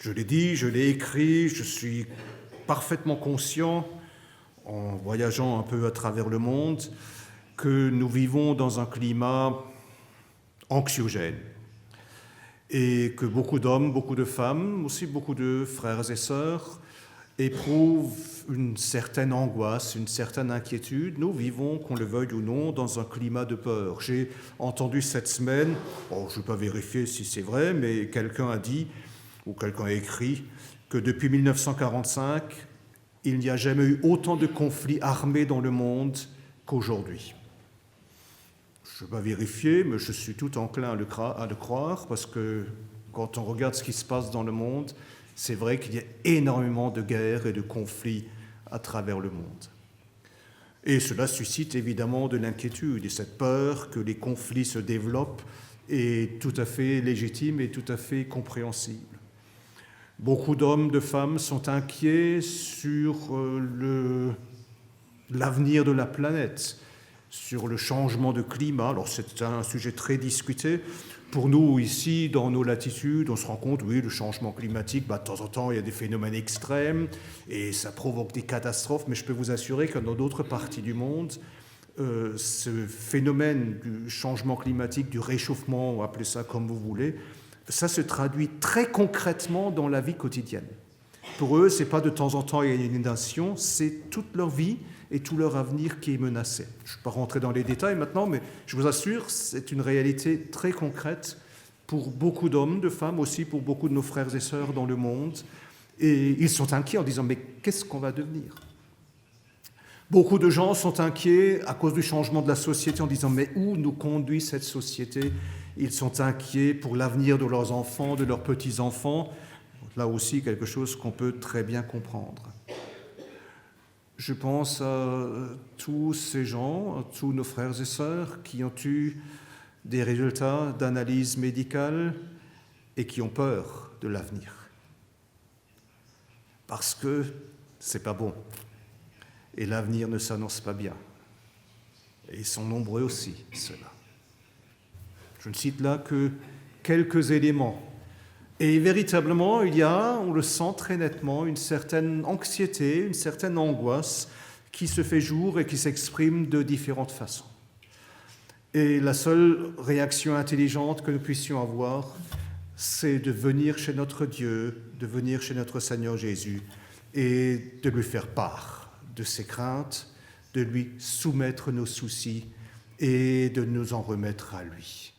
Je l'ai dit, je l'ai écrit, je suis parfaitement conscient, en voyageant un peu à travers le monde, que nous vivons dans un climat anxiogène et que beaucoup d'hommes, beaucoup de femmes, aussi beaucoup de frères et sœurs éprouvent une certaine angoisse, une certaine inquiétude. Nous vivons, qu'on le veuille ou non, dans un climat de peur. J'ai entendu cette semaine, je ne vais pas vérifier si c'est vrai, mais quelqu'un a dit, ou quelqu'un a écrit, que depuis 1945, il n'y a jamais eu autant de conflits armés dans le monde qu'aujourd'hui. Je ne vais pas vérifier, mais je suis tout enclin à le croire, parce que quand on regarde ce qui se passe dans le monde, c'est vrai qu'il y a énormément de guerres et de conflits à travers le monde. Et cela suscite évidemment de l'inquiétude, et cette peur que les conflits se développent est tout à fait légitime et tout à fait compréhensible. Beaucoup d'hommes, de femmes sont inquiets sur l'avenir de la planète, sur le changement de climat. Alors c'est un sujet très discuté. Pour nous, ici, dans nos latitudes, on se rend compte, oui, le changement climatique, de temps en temps, il y a des phénomènes extrêmes et ça provoque des catastrophes, mais je peux vous assurer que dans d'autres parties du monde, ce phénomène du changement climatique, du réchauffement, appelez ça comme vous voulez, ça se traduit très concrètement dans la vie quotidienne. Pour eux, ce n'est pas de temps en temps il y a une inondation, c'est toute leur vie et tout leur avenir qui est menacé. Je ne vais pas rentrer dans les détails maintenant, mais je vous assure, c'est une réalité très concrète pour beaucoup d'hommes, de femmes, aussi pour beaucoup de nos frères et sœurs dans le monde. Et ils sont inquiets en disant, mais qu'est-ce qu'on va devenir ? Beaucoup de gens sont inquiets à cause du changement de la société en disant, mais où nous conduit cette société ? Ils sont inquiets pour l'avenir de leurs enfants, de leurs petits-enfants. Là aussi, quelque chose qu'on peut très bien comprendre. Je pense à tous ces gens, à tous nos frères et sœurs qui ont eu des résultats d'analyse médicale et qui ont peur de l'avenir. Parce que c'est pas bon. Et l'avenir ne s'annonce pas bien. Et ils sont nombreux aussi, ceux-là. Je ne cite là que quelques éléments. Et véritablement, il y a, on le sent très nettement, une certaine anxiété, une certaine angoisse qui se fait jour et qui s'exprime de différentes façons. Et la seule réaction intelligente que nous puissions avoir, c'est de venir chez notre Dieu, de venir chez notre Seigneur Jésus et de lui faire part de ses craintes, de lui soumettre nos soucis et de nous en remettre à lui.